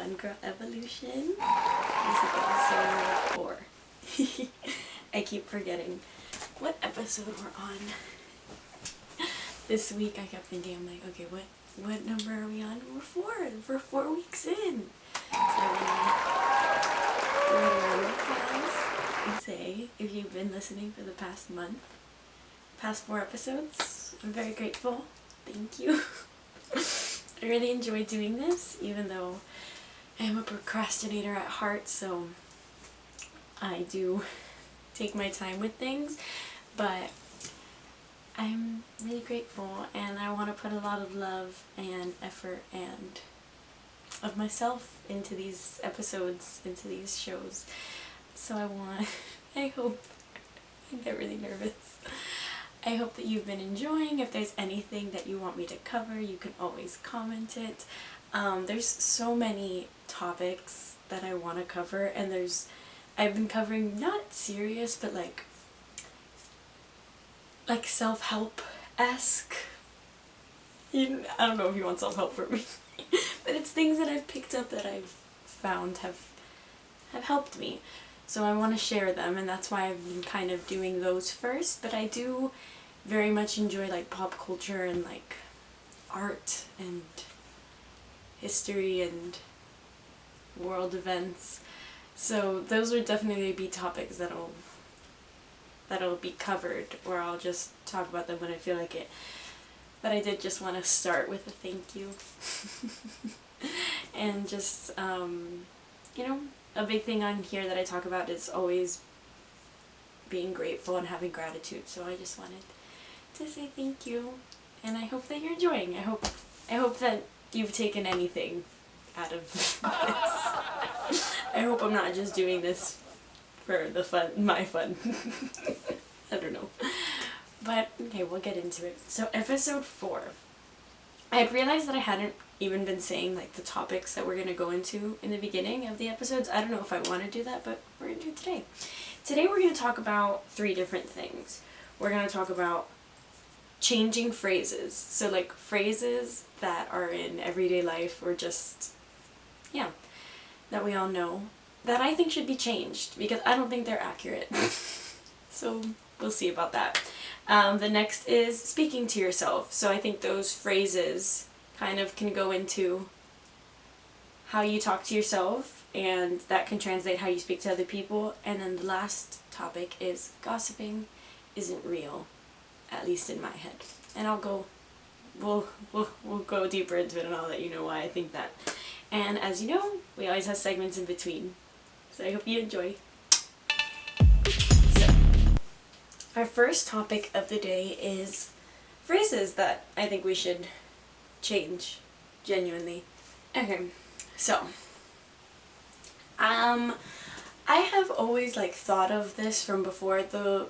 Fun Girl Evolution. This is episode 4. I keep forgetting what episode we're on. This week I kept thinking, I'm like, okay, what number are we on? We're 4. We're 4 weeks in. So I'm going to round of applause and say, if you've been listening for the past month, past 4 episodes, I'm very grateful. Thank you. I really enjoy doing this, even though I am a procrastinator at heart, so I do take my time with things, but I'm really grateful, and I want to put a lot of love and effort and of myself into these episodes, into these shows. So I hope, I get really nervous. I hope that you've been enjoying. If there's anything that you want me to cover, you can always comment it. There's so many topics that I want to cover, and I've been covering not serious, but like self-help-esque. I don't know if you want self-help for me, but it's things that I've picked up that I've found have helped me. So I want to share them, and that's why I've been kind of doing those first, but I do very much enjoy like pop culture and like art and history and world events. So those would definitely be topics that'll be covered, or I'll just talk about them when I feel like it. But I did just want to start with a thank you. And just, a big thing on here that I talk about is always being grateful and having gratitude. So I just wanted to say thank you, and I hope that you're enjoying. I hope that you've taken anything out of this. I hope I'm not just doing this for the fun, my fun. I don't know. But, okay, we'll get into it. So, episode 4. I had realized that I hadn't even been saying, like, the topics that we're going to go into in the beginning of the episodes. I don't know if I want to do that, but we're going to do it today. Today we're going to talk about 3 different things. We're going to talk about changing phrases. So, like, phrases that are in everyday life, or just, that we all know, that I think should be changed, because I don't think they're accurate. So, we'll see about that. The next is speaking to yourself. So I think those phrases kind of can go into how you talk to yourself, and that can translate how you speak to other people. And then the last topic is gossiping isn't real, at least in my head. And we'll go deeper into it, and I'll let you know why I think that. And as you know, we always have segments in between. So I hope you enjoy. Our first topic of the day is phrases that I think we should change, genuinely. Okay, so, I have always, like, thought of this from before. The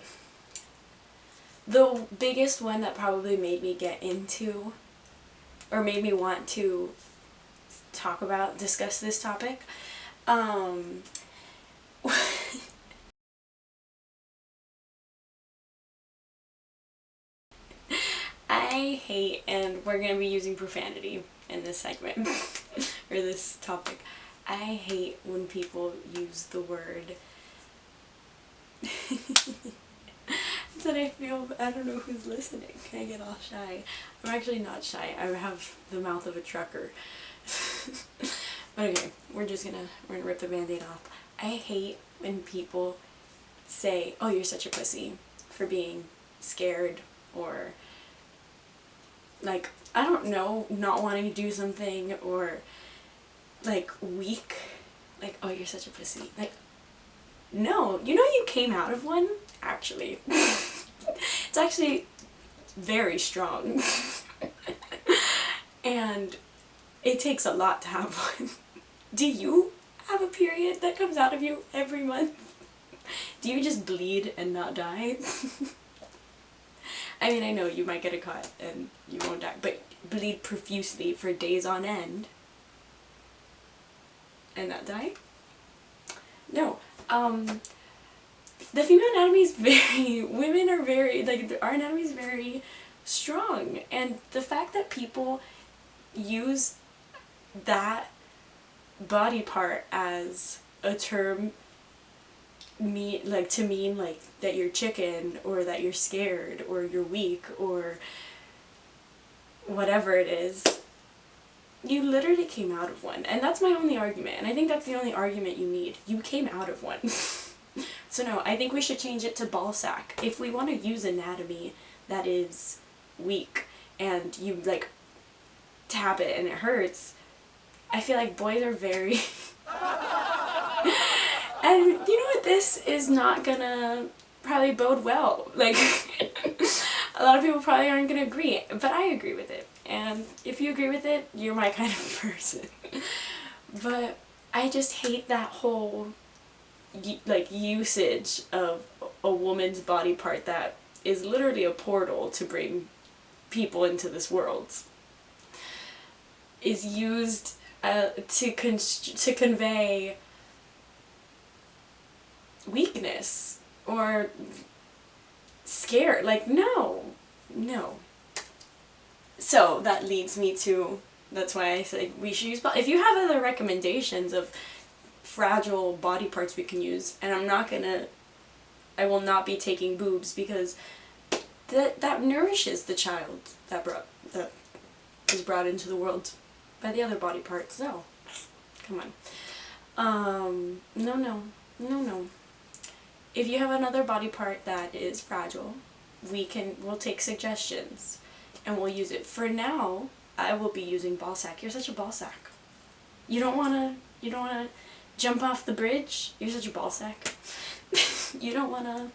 biggest one that probably made me get into, or made me want to discuss this topic, I hate, and we're going to be using profanity in this segment, or this topic. I hate when people use the word, that I don't know who's listening. I get all shy. I'm actually not shy. I have the mouth of a trucker. But okay, we're gonna rip the band-aid off. I hate when people say, oh, you're such a pussy for being scared, or like, I don't know, not wanting to do something, or like weak, like, oh, you're such a pussy. Like, no, you came out of one, actually. It's actually very strong. And it takes a lot to have one. Do you have a period that comes out of you every month? Do you just bleed and not die? I mean, I know you might get a cut and you won't die, but bleed profusely for days on end and not die? No. The female anatomy is women are very, like, our anatomy is very strong, and the fact that people use that body part as a term to mean like that you're chicken, or that you're scared, or you're weak, or whatever it is, you literally came out of one. And that's my only argument. And I think that's the only argument you need. You came out of one. So no, I think we should change it to ball sack. If we want to use anatomy that is weak and you like tap it and it hurts, I feel like boys are very and you know what, this is not gonna probably bode well. Like a lot of people probably aren't gonna agree, but I agree with it. And if you agree with it, you're my kind of person. But I just hate that whole like usage of a woman's body part that is literally a portal to bring people into this world, is used to convey weakness or scared. Like, no. So that leads me to, that's why I say we should use, if you have other recommendations of fragile body parts we can use, and I will not be taking boobs, because that nourishes the child that is brought into the world by the other body parts. No, come on. No. If you have another body part that is fragile, we'll take suggestions and we'll use it. For now, I will be using ball sack. You're such a ball sack. You don't wanna jump off the bridge? You're such a ball sack. You don't wanna,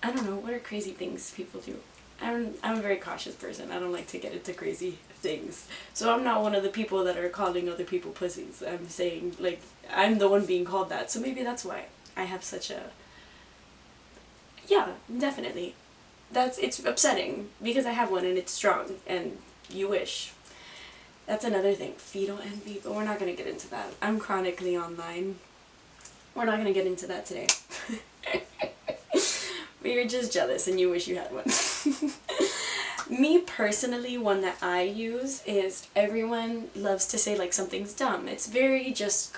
I don't know, what are crazy things people do? I'm a very cautious person. I don't like to get into crazy things. So I'm not one of the people that are calling other people pussies. I'm saying, like, I'm the one being called that. So maybe that's why I have such a, yeah, definitely. It's upsetting because I have one and it's strong and you wish. That's another thing, fetal envy, but we're not going to get into that. I'm chronically online. We're not going to get into that today. But you're just jealous and you wish you had one. Me personally, one that I use is, everyone loves to say like something's dumb. It's very just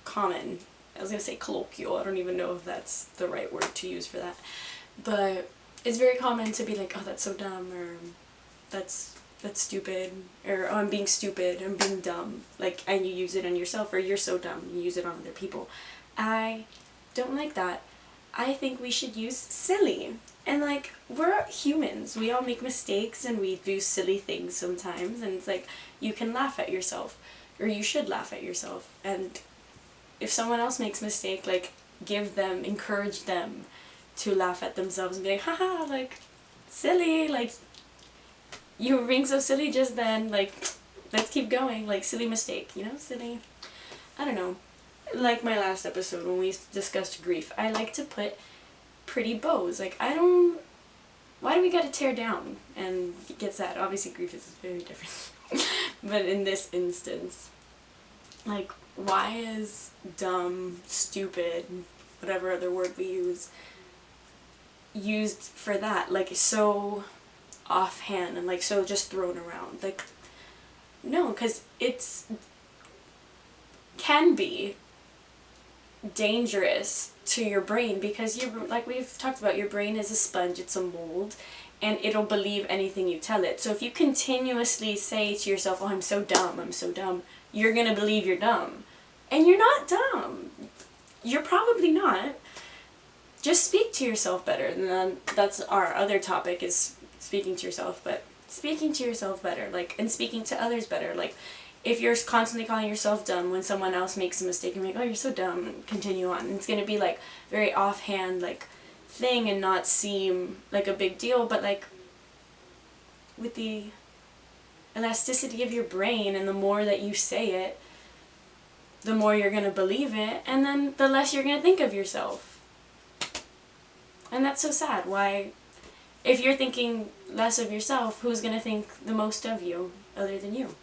common. I was going to say colloquial. I don't even know if that's the right word to use for that. But it's very common to be like, oh, that's so dumb, or that's stupid, or oh, I'm being stupid, I'm being dumb. Like, and you use it on yourself, or you're so dumb, you use it on other people. I don't like that. I think we should use silly. And like, we're humans. We all make mistakes and we do silly things sometimes. And it's like, you can laugh at yourself. Or you should laugh at yourself. And if someone else makes a mistake, like, encourage them to laugh at themselves and be like, haha, like, silly, like, you were being so silly just then, like, let's keep going, like, silly mistake, you know, silly, I don't know. Like my last episode when we discussed grief, I like to put pretty bows. Like, why do we gotta tear down and get sad? Obviously grief is very different. But in this instance, like, why is dumb, stupid, whatever other word we use, used for that? Like, so offhand and like so just thrown around. Like, no, because can be dangerous to your brain, because like we've talked about, your brain is a sponge, it's a mold, and it'll believe anything you tell it. So if you continuously say to yourself, oh, I'm so dumb, you're gonna believe you're dumb. And you're not dumb. You're probably not. Just speak to yourself better. And then that's our other topic, is speaking to yourself, but speaking to yourself better, like, and speaking to others better. Like, if you're constantly calling yourself dumb when someone else makes a mistake, and like, oh, you're so dumb, and continue on, and it's gonna be like very offhand, like, thing, and not seem like a big deal, but like, with the elasticity of your brain, and the more that you say it, the more you're gonna believe it, and then the less you're gonna think of yourself. And that's so sad. Why, if you're thinking less of yourself, who's gonna think the most of you other than you?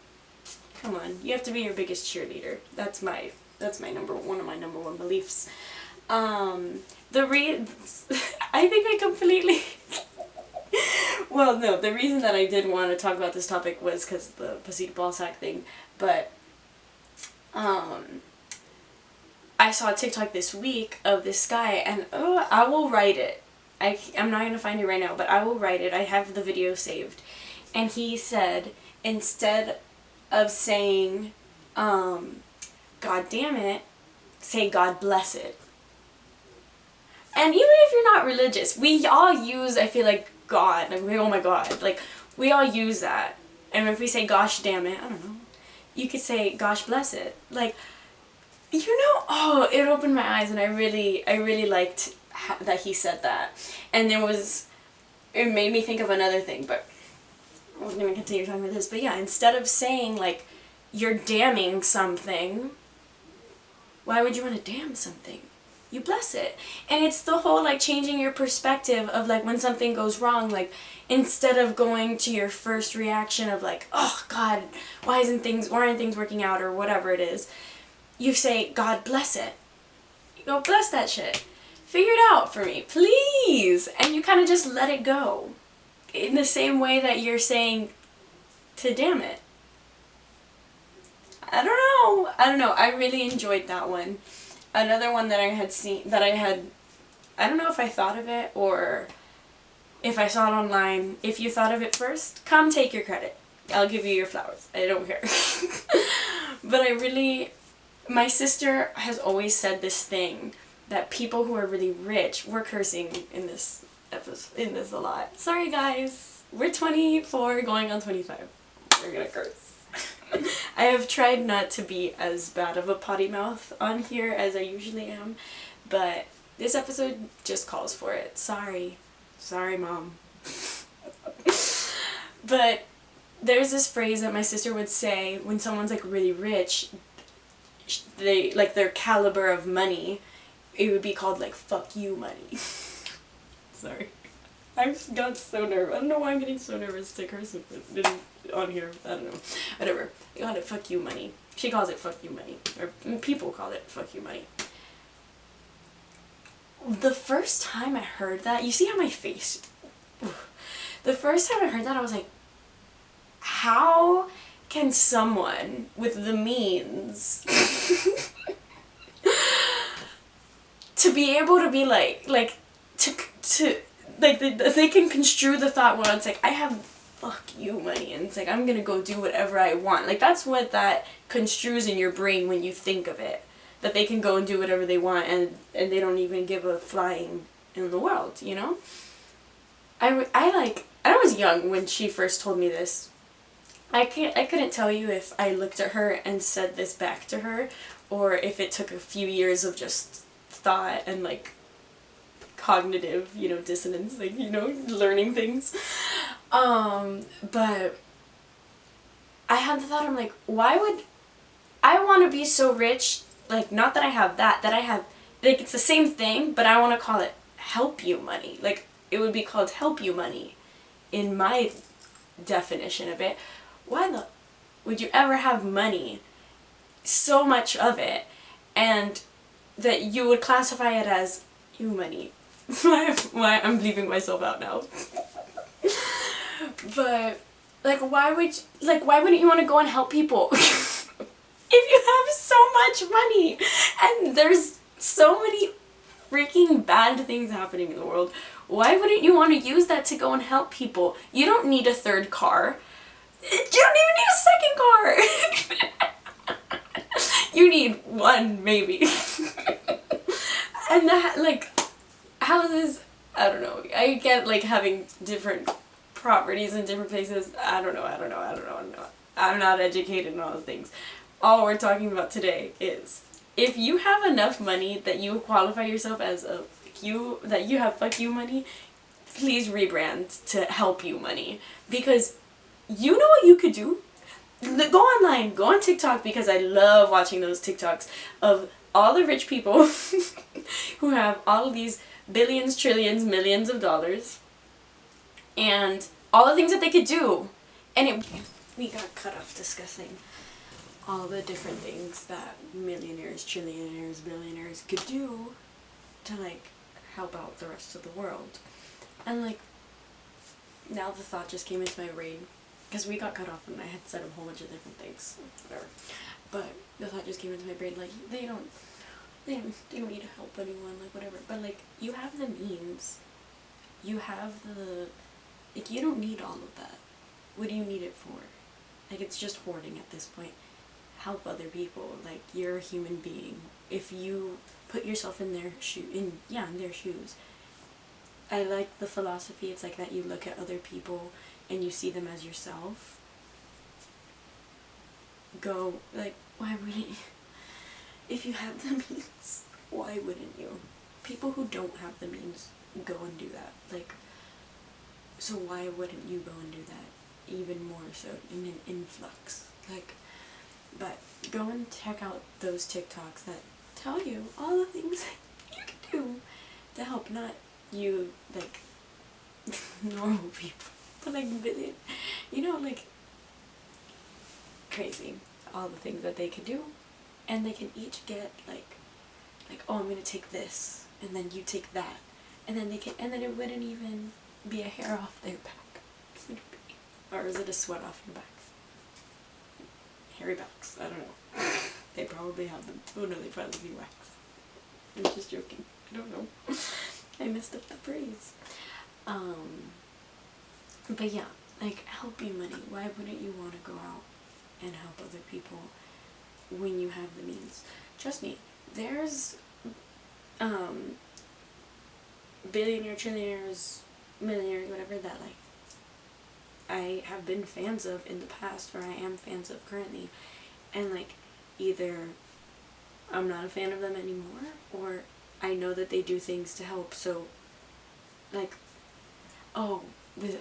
Come on, you have to be your biggest cheerleader. That's one of my number one beliefs. I think I completely well, no, the reason that I did want to talk about this topic was because the pussy ball sack thing, but I saw a TikTok this week of this guy, and I will write it. I'm not going to find it right now, but I will write it. I have the video saved. And he said, instead of saying, God damn it, say God bless it. And even if you're not religious, we all use, I feel like, God. Like, oh my God. Like, we all use that. And if we say gosh damn it, I don't know. You could say gosh bless it. Like, you know, oh, it opened my eyes, and I really liked that he said that. And it made me think of another thing, but I was going to continue talking about this. But yeah, instead of saying, like, you're damning something, why would you want to damn something? You bless it. And it's the whole, like, changing your perspective of, like, when something goes wrong, like, instead of going to your first reaction of, like, oh, God, why aren't things working out, or whatever it is, you say, God bless it. You go, bless that shit. Figure it out for me, please. And you kind of just let it go. In the same way that you're saying to damn it. I don't know. I really enjoyed that one. Another one that I had seen, I don't know if I thought of it or if I saw it online. If you thought of it first, come take your credit. I'll give you your flowers. I don't care. But my sister has always said this thing, that people who are really rich, we're cursing in this a lot. Sorry guys, we're 24 going on 25. We're gonna curse. I have tried not to be as bad of a potty mouth on here as I usually am, but this episode just calls for it. Sorry mom. But there's this phrase that my sister would say when someone's like really rich, they like their caliber of money, it would be called like fuck you money. Sorry. I got so nervous. I don't know why I'm getting so nervous to curse on here. I don't know. Whatever. They call it fuck you money. She calls it fuck you money. Or people call it fuck you money. The first time I heard that, you see how my face... The first time I heard that, I was like, how can someone with the means to be able to be they can construe the thought where it's like, I have fuck you money, and it's like, I'm gonna go do whatever I want. Like, that's what that construes in your brain when you think of it. That they can go and do whatever they want, and they don't even give a flying in the world, you know? I was young when she first told me this. I couldn't tell you if I looked at her and said this back to her, or if it took a few years of just thought and, like, cognitive, you know, dissonance, like, you know, learning things. But I had the thought, I'm like, why would I want to be so rich? Like, not that I have that I have, like, it's the same thing, but I want to call it help you money. Like, it would be called help you money in my definition of it. Why would you ever have money, so much of it, and that you would classify it as you money? Why I'm leaving myself out now. But, like, why wouldn't you want to go and help people? If you have so much money, and there's so many freaking bad things happening in the world, why wouldn't you want to use that to go and help people? You don't need a third car. You don't even need a second car. You need one, maybe. And that, like, houses, I don't know. I get, like, having different properties in different places. I don't know. I'm not educated in all the things. All we're talking about today is, if you have enough money that you qualify yourself as that you have fuck you money, please rebrand to help you money. Because you know what you could do? Go online, go on TikTok, because I love watching those TikToks of all the rich people who have all of these billions, trillions, millions of dollars, and all the things that they could do. And we got cut off discussing all the different things that millionaires, trillionaires, billionaires could do to, like, help out the rest of the world. And, like, now the thought just came into my brain, because we got cut off and I had said a whole bunch of different things. Whatever. but the thought just came into my brain, like, they don't need to help anyone, like, whatever. But, like, you have the means. You have the, like, you don't need all of that. What do you need it for? Like, it's just hoarding at this point. Help other people. Like, you're a human being. If you put yourself in their in their shoes. I like the philosophy. It's like that you look at other people and you see them as yourself. Go, like, why wouldn't you? If you have the means, why wouldn't you? People who don't have the means go and do that. Like, so why wouldn't you go and do that? Even more so, in an influx. Like, but go and check out those TikToks that tell you all the things you can do to help, not you, like, normal people, but like billion, you know, like, crazy, all the things that they could do, and they can each get, like, oh, I'm gonna take this, and then you take that, and then they can, and then it wouldn't even be a hair off their back, or is it a sweat off your back? Hairy backs, I don't know. They probably have them. Oh no, they probably be wax. I'm just joking. I don't know. I messed up the phrase. But yeah, like, help you money. Why wouldn't you want to go out and help other people when you have the means? Trust me, there's billionaire, trillionaires, millionaires, whatever, that, like, I have been fans of in the past, or I am fans of currently, and, like, either I'm not a fan of them anymore, or I know that they do things to help, so, like, oh,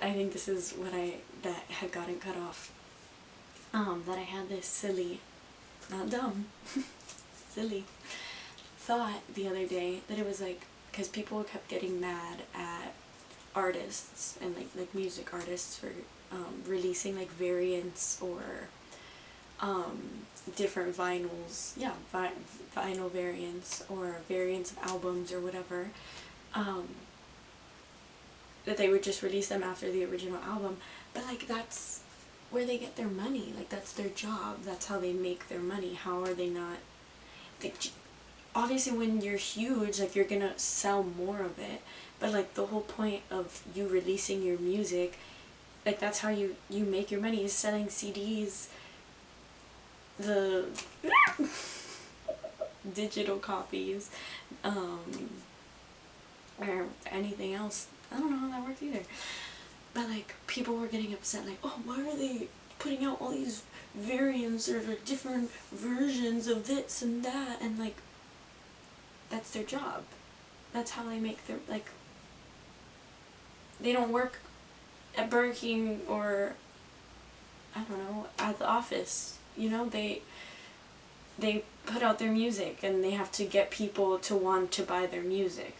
I think this is what that had gotten cut off, that I had this silly, not dumb, silly thought the other day, that it was, like, because people kept getting mad at artists, and, like music artists, for releasing, like, variants, or different vinyls, yeah, vinyl variants, or variants of albums, or whatever, that they would just release them after the original album. But, like, that's where they get their money. Like, that's their job. That's how they make their money. How are they not, like, obviously when you're huge, like, you're gonna sell more of it, but, like, the whole point of you releasing your music, like, that's how you make your money, is selling CDs, the digital copies, or anything else. I don't know how that works either. But, like, people were getting upset, like, oh, why are they putting out all these variants, or different versions of this and that, and, like, that's their job. That's how they make their, like, they don't work at Burger King, or, I don't know, at the office, you know, they put out their music, and they have to get people to want to buy their music.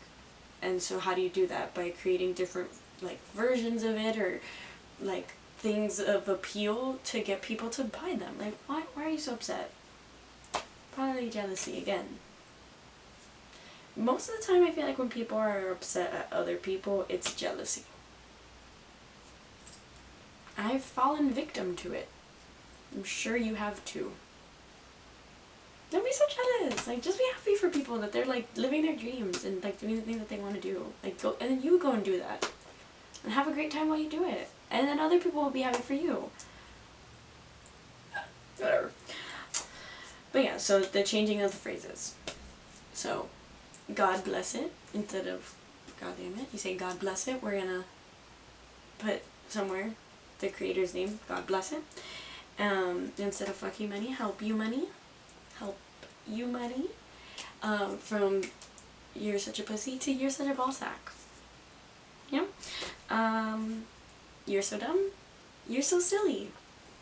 And so how do you do that? By creating different, like, versions of it, or, like, things of appeal to get people to buy them. Like, why are you so upset? Probably jealousy again. Most of the time I feel like when people are upset at other people, it's jealousy. I've fallen victim to it. I'm sure you have too. Don't be so jealous. Like, just be happy for people that they're, like, living their dreams and, like, doing the things that they want to do. Like, go, and then you go and do that. And have a great time while you do it. And then other people will be happy for you. Whatever. But yeah, so the changing of the phrases. So, God bless it, instead of God damn it, you say God bless it. We're gonna put somewhere the creator's name, God bless it. Instead of fuck you money, help you money. Help you money. From you're such a pussy to you're such a ball sack. Yeah. You're so dumb. You're so silly.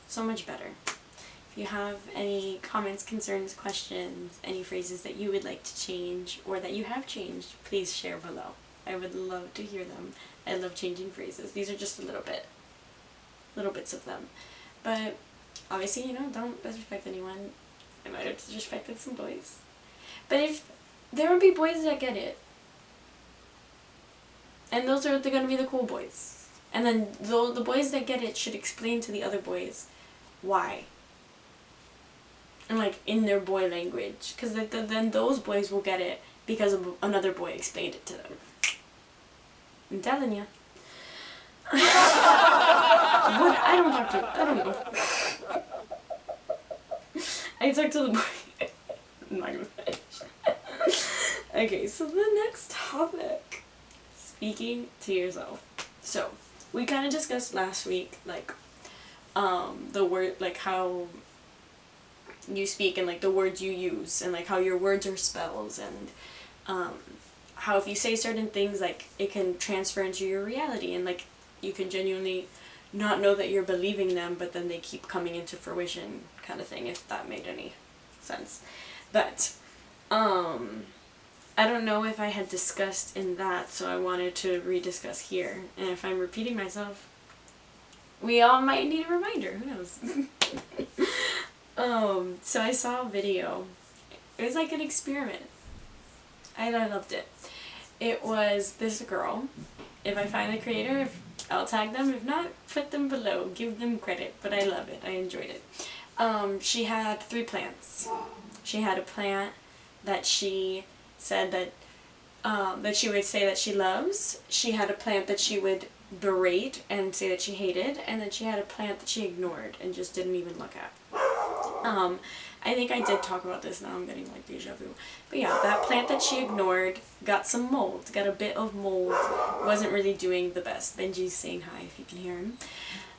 So much better. If you have any comments, concerns, questions, any phrases that you would like to change, or that you have changed, please share below. I would love to hear them. I love changing phrases. These are just a little bits of them. But obviously, you know, don't disrespect anyone. I might have disrespected some boys. But if there will be boys that get it, and those are going to be the cool boys. And then the boys that get it should explain to the other boys why. and like in their boy language, because then those boys will get it because another boy explained it to them. I'm telling you. What? I don't talk to. I don't know. I talk to the boy. I'm not gonna finish. Okay, so the next topic, speaking to yourself. So we kind of discussed last week, like, the word, like how you speak and like the words you use and like how your words are spells, and how if you say certain things, like it can transfer into your reality, and like you can genuinely not know that you're believing them, but then they keep coming into fruition, kind of thing, if that made any sense. But I don't know if I had discussed in that, so I wanted to rediscuss here. And if I'm repeating myself, we all might need a reminder, who knows. So I saw a video. It was like an experiment. I loved it. It was this girl. If I find the creator, I'll tag them. If not, put them below. Give them credit. But I love it. I enjoyed it. She had 3 plants. She had a plant that she said that she would say that she loves. She had a plant that she would berate and say that she hated. And then she had a plant that she ignored and just didn't even look at. I think I did talk about this, now I'm getting like deja vu. But yeah, that plant that she ignored got some mold, got a bit of mold, wasn't really doing the best. Benji's saying hi if you can hear him.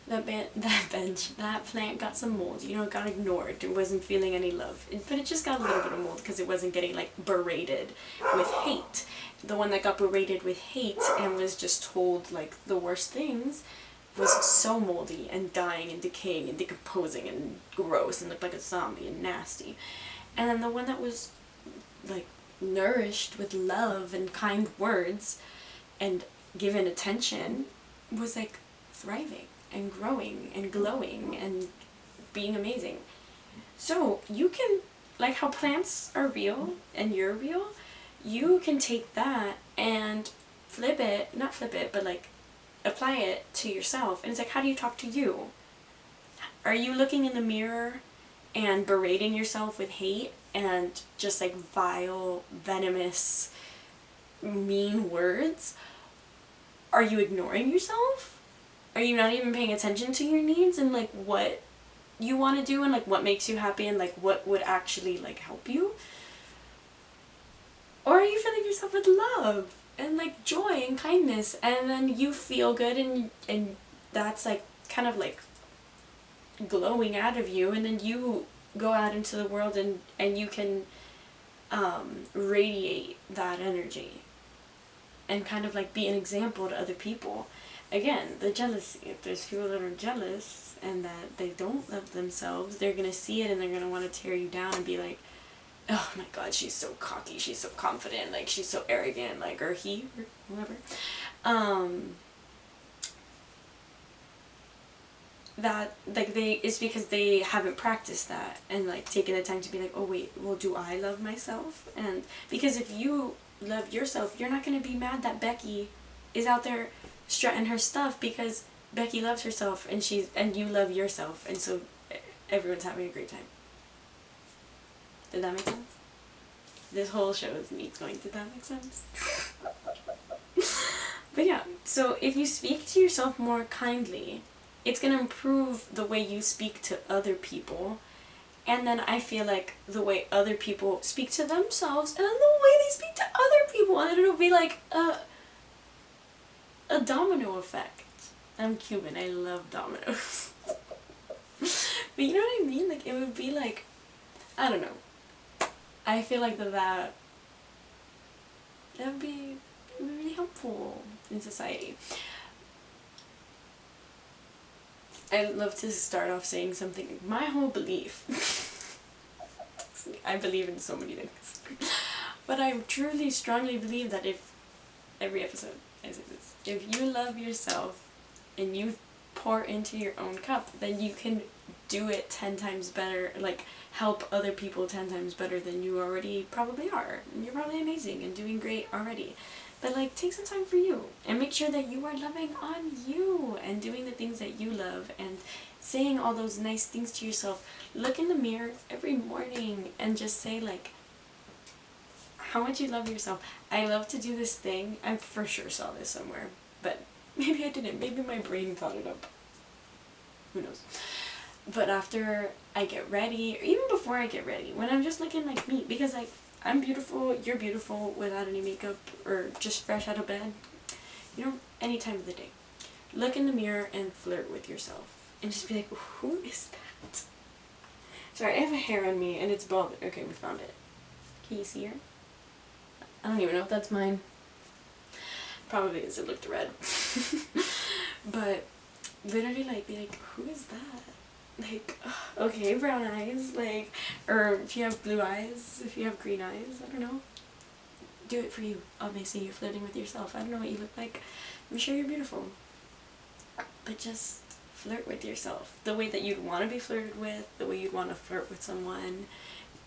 That plant got some mold, you know, it got ignored, it wasn't feeling any love. But it just got a little bit of mold because it wasn't getting like berated with hate. The one that got berated with hate and was just told like the worst things was so moldy and dying and decaying and decomposing and gross and looked like a zombie and nasty. And then the one that was like nourished with love and kind words and given attention was like thriving and growing and glowing and being amazing. So you can, like how plants are real and you're real, you can take that and flip it, not flip it, but like apply it to yourself. And it's like, how do you talk to you? Are you looking in the mirror and berating yourself with hate and just like vile, venomous, mean words? Are you ignoring yourself? Are you not even paying attention to your needs and like what you want to do and like what makes you happy and like what would actually like help you? Or are you filling yourself with love and like joy and kindness, and then you feel good and that's like kind of like glowing out of you, and then you go out into the world and you can radiate that energy and kind of like be an example to other people. Again, the jealousy. If there's people that are jealous and that they don't love themselves, they're gonna see it and they're gonna want to tear you down and be like, oh my god, she's so cocky, she's so confident, like she's so arrogant, like, or he, or whoever. That, like, it's because they haven't practiced that and like taken the time to be like, oh wait, well, do I love myself? And because if you love yourself, you're not going to be mad that Becky is out there strutting her stuff, because Becky loves herself and you love yourself, and so everyone's having a great time. Did that make sense? This whole show is me going, did that make sense? But yeah, so if you speak to yourself more kindly, it's going to improve the way you speak to other people. And then I feel like the way other people speak to themselves, and then the way they speak to other people, and then it'll be like a domino effect. I'm Cuban, I love dominoes. But you know what I mean? Like, it would be like, I don't know. I feel like that would be really helpful in society. I'd love to start off saying something. My whole belief. I believe in so many things. But I truly, strongly believe that if, every episode I say this, if you love yourself and you pour into your own cup, then you can do it 10 times better, like help other people 10 times better than you already probably are. And you're probably amazing and doing great already. But like, take some time for you and make sure that you are loving on you and doing the things that you love and saying all those nice things to yourself. Look in the mirror every morning and just say like how much you love yourself. I love to do this thing. I for sure saw this somewhere, but maybe I didn't. Maybe my brain thought it up. Who knows? But after I get ready, or even before I get ready, when I'm just looking like me, because like I'm beautiful, you're beautiful without any makeup or just fresh out of bed, you know, any time of the day. Look in the mirror and flirt with yourself and just be like, who is that? Sorry, I have a hair on me and it's bald. Okay, we found it. Can you see her? I don't even know if that's mine. Probably is, it looked red. But literally like be like, who is that? Like, okay, brown eyes, like, or if you have blue eyes, if you have green eyes, I don't know. Do it for you. Obviously you're flirting with yourself. I don't know what you look like. I'm sure you're beautiful. But just flirt with yourself. The way that you'd want to be flirted with, the way you'd want to flirt with someone.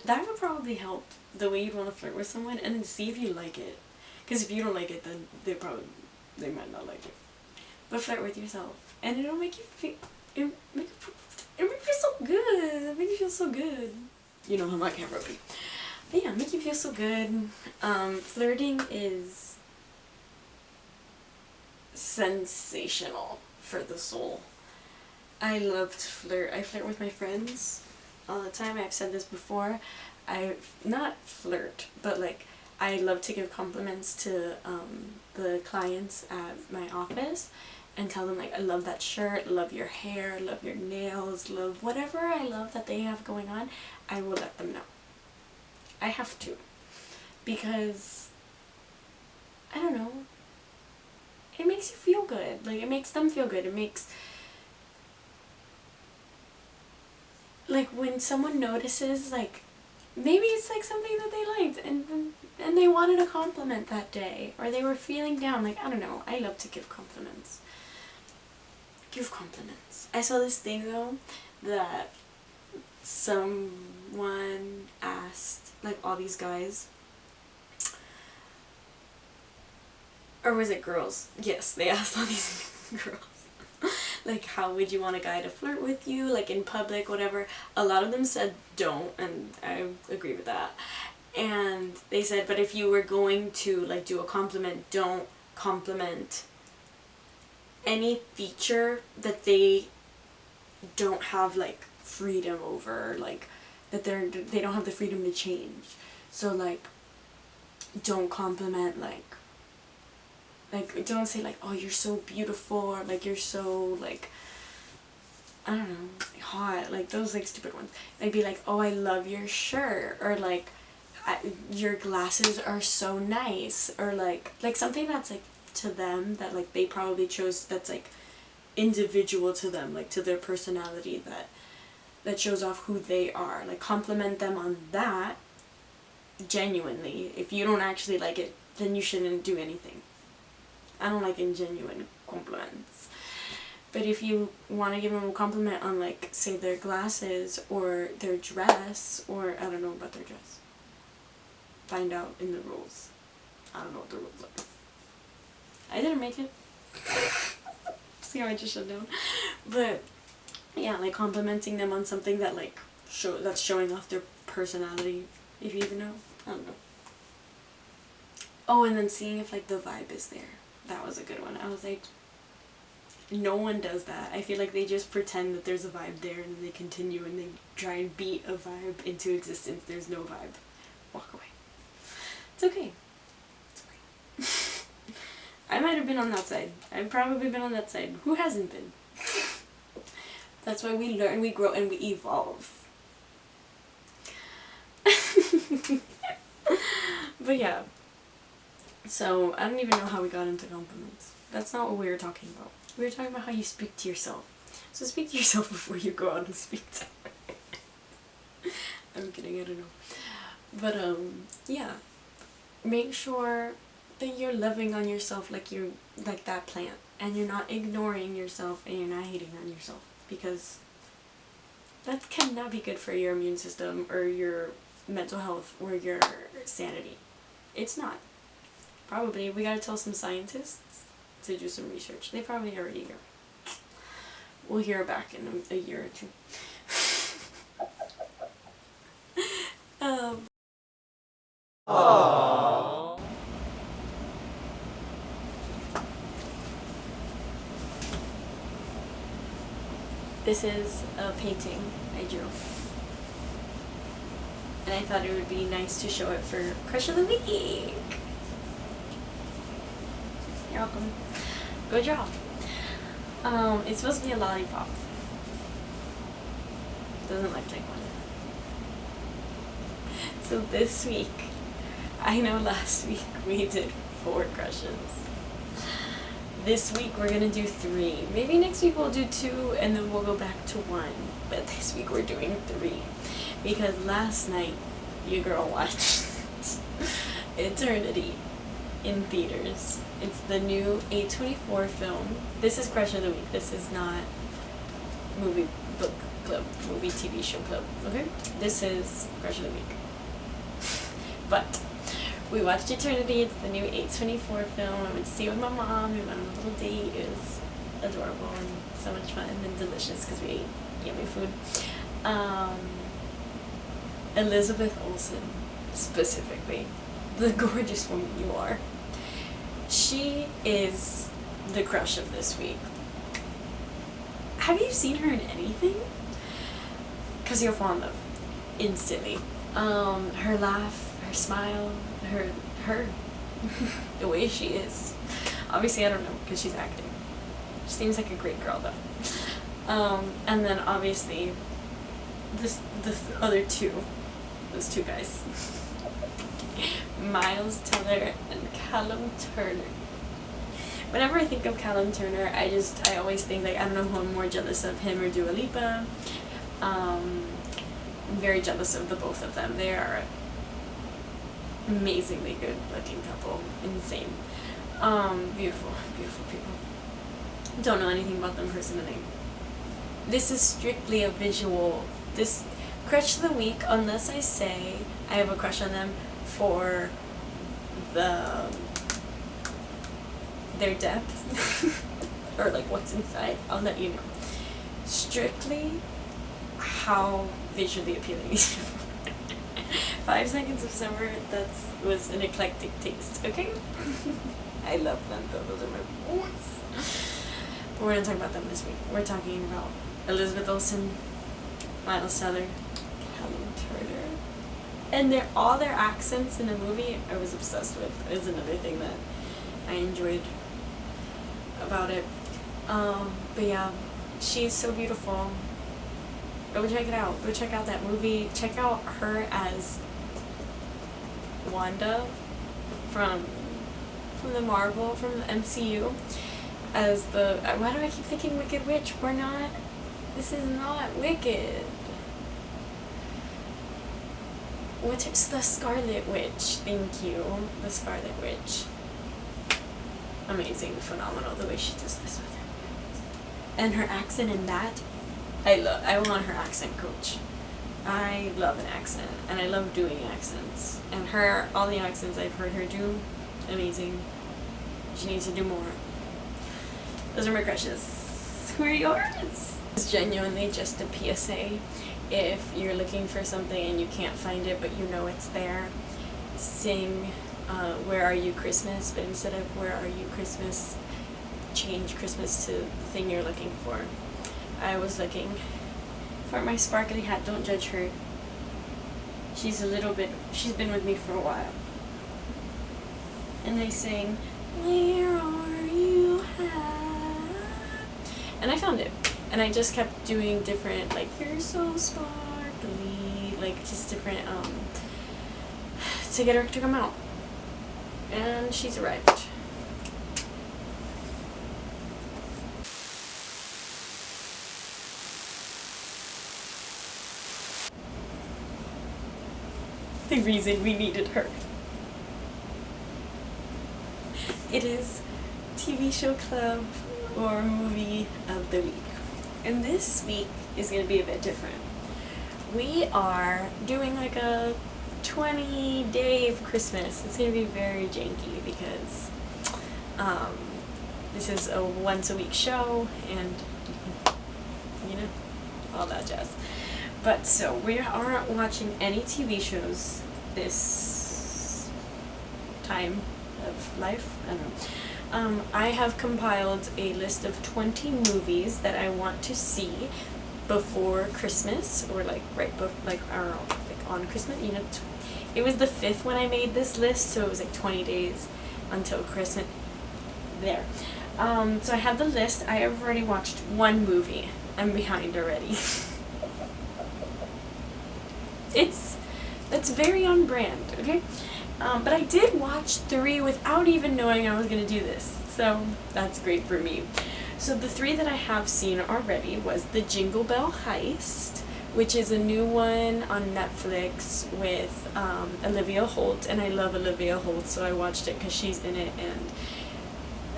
That would probably help. The way you'd want to flirt with someone, and then see if you like it. Because if you don't like it, then they might not like it. But flirt with yourself. And it'll make you feel, it make you feel so good. It make you feel so good. You know how my camera be. But yeah, make you feel so good. Flirting is sensational for the soul. I love to flirt. I flirt with my friends all the time. I've said this before. I not flirt, but like I love to give compliments to the clients at my office and tell them like I love that shirt, love your hair, love your nails, love whatever I love that they have going on. I will let them know. I have to, because I don't know, it makes you feel good. Like it makes them feel good. It makes, like when someone notices, like maybe it's like something that they liked and they wanted a compliment that day, or they were feeling down, like I don't know. I love to give compliments. Give compliments. I saw this thing though that someone asked like all these guys, or was it girls? Yes, they asked all these girls like how would you want a guy to flirt with you, like in public, whatever. A lot of them said don't, and I agree with that. And they said, but if you were going to like do a compliment, don't compliment any feature that they don't have like freedom over, like that they don't have the freedom to change. So like don't compliment like don't say like, oh you're so beautiful, or like you're so like I don't know, hot, like those like stupid ones. Like be like, oh I love your shirt, or like your glasses are so nice, or like something that's like to them that like they probably chose, that's like individual to them, like to their personality, that shows off who they are. Like compliment them on that genuinely. If you don't actually like it, then you shouldn't do anything. I don't like ingenuine compliments. But if you want to give them a compliment on like say their glasses or their dress, or I don't know about their dress, find out in the rules. I don't know what the rules are. I didn't make it. See how I just shut down? But yeah, like complimenting them on something that like that's showing off their personality, if you even know. I don't know. Oh, and then seeing if like the vibe is there. That was a good one. I was like, no one does that. I feel like they just pretend that there's a vibe there, and then they continue and they try and beat a vibe into existence. There's no vibe. Walk away. It's okay. It's okay. I might have been on that side. I've probably been on that side. Who hasn't been? That's why we learn, we grow, and we evolve. But yeah. So, I don't even know how we got into compliments. That's not what we were talking about. We were talking about how you speak to yourself. So speak to yourself before you go out and speak to I'm kidding, I don't know. But, yeah. Make sure that you're loving on yourself like you're like that plant. And you're not ignoring yourself, and you're not hating on yourself. Because that cannot be good for your immune system, or your mental health, or your sanity. It's not. Probably. We gotta tell some scientists to do some research. They probably already are. we'll hear back in a year or two. Aww. This is a painting I drew. And I thought it would be nice to show it for Crush of the Week. You're welcome. Good job. It's supposed to be a lollipop. Doesn't look like one. So this week, I know last week we did 4 crushes. This week we're gonna do 3. Maybe next week we'll do 2 and then we'll go back to 1. But this week we're doing 3. Because last night, your girl watched Eternity in theaters. It's the new A24 film. This is Crush of the Week. This is not movie book club, movie TV show club, okay? This is Crush of the Week. But we watched Eternity. It's the new A24 film. I went to see it with my mom. We went on a little date. It was adorable and so much fun and delicious because we ate yummy food. Elizabeth Olsen, specifically, the gorgeous woman you are. She is the crush of this week. Have you seen her in anything? Because you'll fall in love instantly. Her laugh, her smile, her the way she is. Obviously, I don't know because she's acting. She seems like a great girl though. And then obviously, the other two, those 2 guys, Miles Teller and Callum Turner. Whenever I think of Callum Turner, I always think like, I don't know who I'm more jealous of, him or Dua Lipa. I'm very jealous of the both of them. They are amazingly good looking couple. Insane. Beautiful, beautiful people. Don't know anything about them personally. This is strictly a visual. This Crush of the Week, unless I say I have a crush on them for their depth or like what's inside, I'll let you know. Strictly how visually appealing these people. 5 Seconds of Summer, was an eclectic taste, okay? I love them though, those are my boys. But we're gonna talk about them this week. We're talking about Elizabeth Olsen, Miles Teller, Callum Turner. And all their accents in the movie I was obsessed with. Is another thing that I enjoyed about it. But yeah, she's so beautiful. Go check it out. Go check out that movie. Check out her as Wanda from the Marvel, from the MCU, as the, why do I keep thinking Wicked Witch? We're not, this is not Wicked. What's the Scarlet Witch? Thank you. The Scarlet Witch. Amazing, phenomenal, the way she does this with her. And her accent in that, I want her accent coach. I love an accent, and I love doing accents. And all the accents I've heard her do, amazing. She needs to do more. Those are my crushes. Who are yours? It's genuinely just a PSA. If you're looking for something and you can't find it, but you know it's there, sing Where Are You Christmas, but instead of Where Are You Christmas, change Christmas to the thing you're looking for. I was looking for my sparkly hat. Don't judge her. She's been with me for a while. And I sang, Where Are You Hat? And I found it. And I just kept doing different, like, you're so sparkly, like, just different, to get her to come out. And she's arrived. The reason we needed her. It is TV show club or movie of the week. And this week is going to be a bit different. We are doing like a 20-day of Christmas. It's going to be very janky because this is a once-a-week show, and all that jazz. But so we aren't watching any TV shows this time of life. I don't know. I have compiled a list of 20 movies that I want to see before Christmas, or like right before, like I don't know, like on Christmas. You know, it was the 5th when I made this list, so it was like 20 days until Christmas. There. So I have the list. I have already watched one movie. I'm behind already. That's very on brand, okay? But I did watch 3 without even knowing I was going to do this, so that's great for me. So the 3 that I have seen already was the Jingle Bell Heist, which is a new one on Netflix with Olivia Holt, and I love Olivia Holt, so I watched it because she's in it, and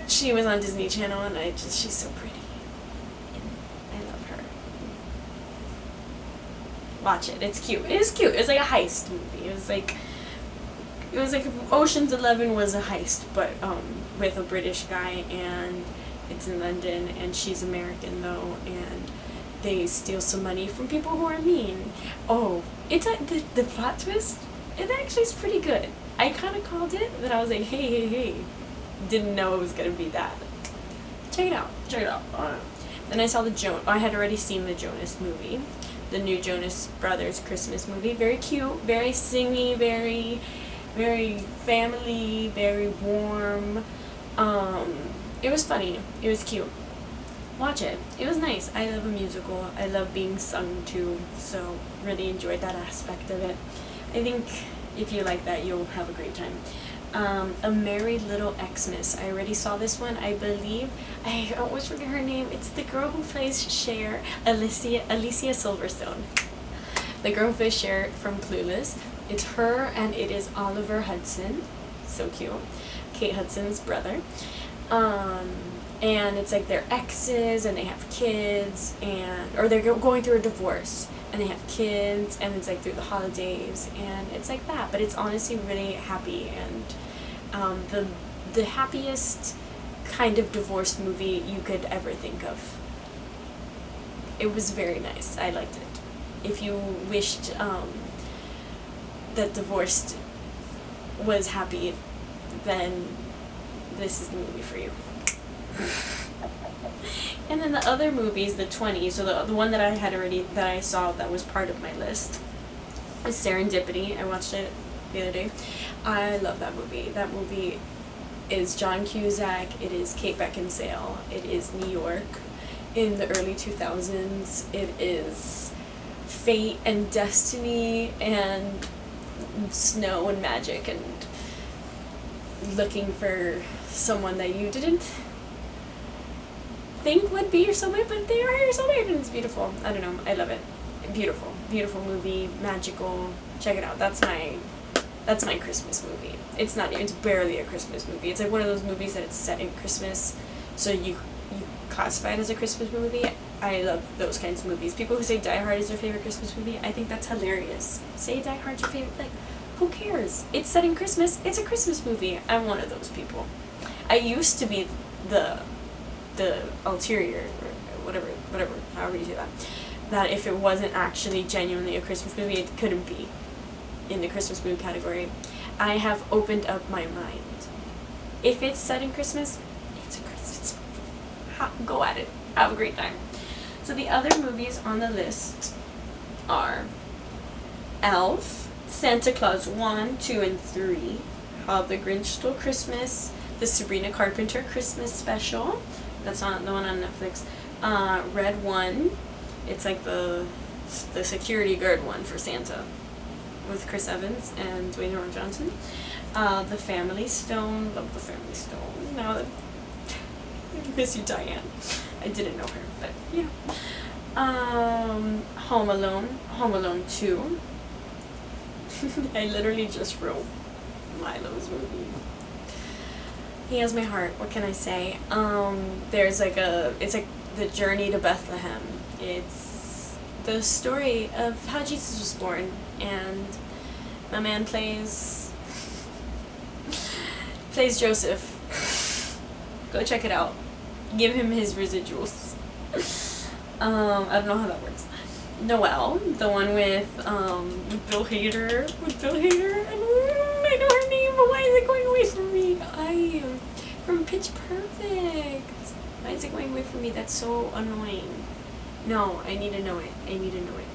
she was on Disney Channel, and she's so pretty. I love her. Watch it. It's cute. It is cute. It's like a heist movie. It was like if Ocean's 11 was a heist, but with a British guy, and it's in London, and she's American though, and they steal some money from people who are mean. Oh, it's the plot twist. It actually is pretty good. I kind of called it, but I was like, hey. Didn't know it was gonna be that. Check it out. Then I saw I had already seen the Jonas movie, the new Jonas Brothers Christmas movie. Very cute, very singy, very, very family, very warm. It was funny. It was cute. Watch it. It was nice. I love a musical. I love being sung to, so really enjoyed that aspect of it. I think if you like that, you'll have a great time. A Merry Little Xmas. I already saw this one. I believe, I always forget her name. It's the girl who plays Cher, Alicia Silverstone. The girl who plays Cher from Clueless. It's her, and it is Oliver Hudson. So cute. Kate Hudson's brother. And it's like they're exes, and they have kids, or they're going through a divorce, and they have kids, and it's like through the holidays, and it's like that, but it's honestly really happy, and the happiest kind of divorced movie you could ever think of. It was very nice. I liked it. If you wished that divorced was happy, then this is the movie for you. And then the other movies, the 20, so the one that I saw that was part of my list is Serendipity. I watched it the other day. I love that movie. That movie is John Cusack, it is Kate Beckinsale, it is New York in the early 2000s, it is fate and destiny and snow and magic and looking for someone that you didn't think would be your soulmate, but they are your soulmate, and it's beautiful. I don't know. I love it. Beautiful. Beautiful movie. Magical. Check it out. That's my Christmas movie. It's barely a Christmas movie. It's like one of those movies that it's set in Christmas, so you classify it as a Christmas movie. I love those kinds of movies. People who say Die Hard is their favorite Christmas movie, I think that's hilarious. Say Die Hard's your favorite, like, who cares? It's set in Christmas. It's a Christmas movie. I'm one of those people. I used to be the ulterior, or whatever, however you say that if it wasn't actually genuinely a Christmas movie, it couldn't be in the Christmas movie category. I have opened up my mind. If it's set in Christmas, it's a Christmas movie. Go at it. Have a great time. So the other movies on the list are Elf, Santa Claus 1, 2, and 3, How the Grinch Stole Christmas, the Sabrina Carpenter Christmas Special, that's not the one on Netflix, Red 1, it's like the security guard one for Santa, with Chris Evans and Dwayne The Rock Johnson, The Family Stone, love The Family Stone, now that I miss you, Diane, I didn't know her, but yeah, Home Alone 2, I literally just wrote Milo's movie. He has my heart. What can I say? It's like the journey to Bethlehem. It's the story of how Jesus was born, and my man plays Joseph. Go check it out. Give him his residuals. I don't know how that works. Noelle, the one with Bill Hader. With Bill Hader, I know her name, but why is it going away from me? From Pitch Perfect. Why is it going away from me? That's so annoying. No, I need to know it. I need to know it.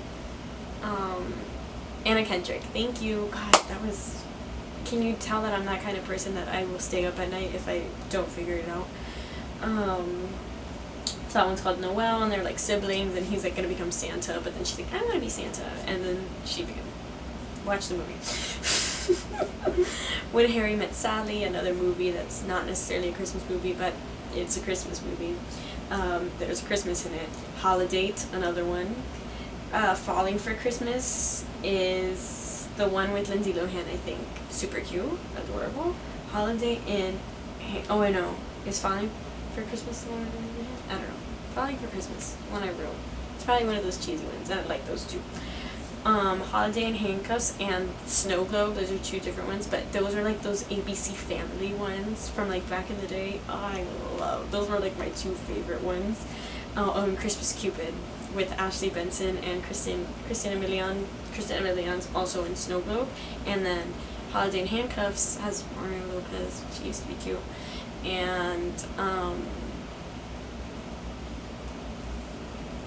Anna Kendrick. Thank you. God, that was. Can you tell that I'm that kind of person that I will stay up at night if I don't figure it out? So that one's called Noelle, and they're like siblings, and he's like gonna become Santa, but then she's like, I want to be Santa, and then she becomes. Watch the movie. When Harry Met Sally, another movie that's not necessarily a Christmas movie, but it's a Christmas movie. There's Christmas in it. Holiday, another one. Falling for Christmas is the one with Lindsay Lohan, I think. Super cute, adorable. Holiday in. Oh, I know. Is Falling for Christmas the one with Lindsay Lohan? I don't know. Falling for Christmas, one I wrote. It's probably one of those cheesy ones. I like those two. Holiday in Handcuffs and Snow Globe. Those are two different ones, but those are like those ABC Family ones from like back in the day. I love those. Were like my two favorite ones. Christmas Cupid with Ashley Benson and Christina Milian. Christina Milian's also in Snow Globe, and then Holiday in Handcuffs has Mario Lopez. She used to be cute, and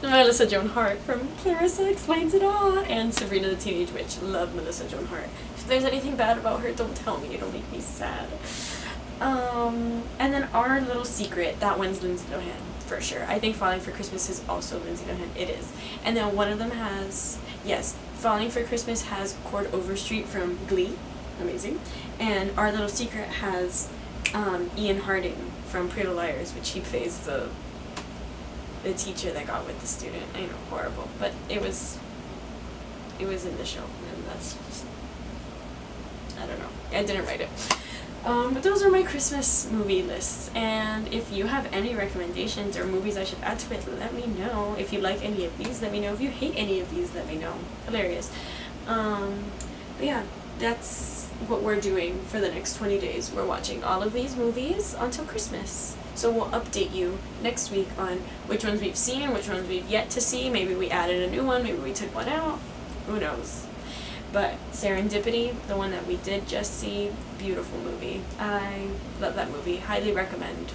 Melissa Joan Hart from Clarissa Explains It All, and Sabrina the Teenage Witch. Love Melissa Joan Hart. If there's anything bad about her, don't tell me. It'll make me sad. And then Our Little Secret. That one's Lindsay Lohan, for sure. I think Falling for Christmas is also Lindsay Lohan. It is. And then one of them has, yes, Falling for Christmas has Cord Overstreet from Glee. Amazing. And Our Little Secret has Ian Harding from Pretty Little Liars, which he plays the teacher that got with the student. I know, horrible, but it was in the show, and that's just, I don't know. I didn't write it. But those are my Christmas movie lists, and if you have any recommendations or movies I should add to it, let me know. If you like any of these, let me know. If you hate any of these, let me know. Hilarious. But yeah, that's what we're doing for the next 20 days. We're watching all of these movies until Christmas. So we'll update you next week on which ones we've seen, which ones we've yet to see. Maybe we added a new one, maybe we took one out. Who knows? But Serendipity, the one that we did just see, beautiful movie. I love that movie. Highly recommend.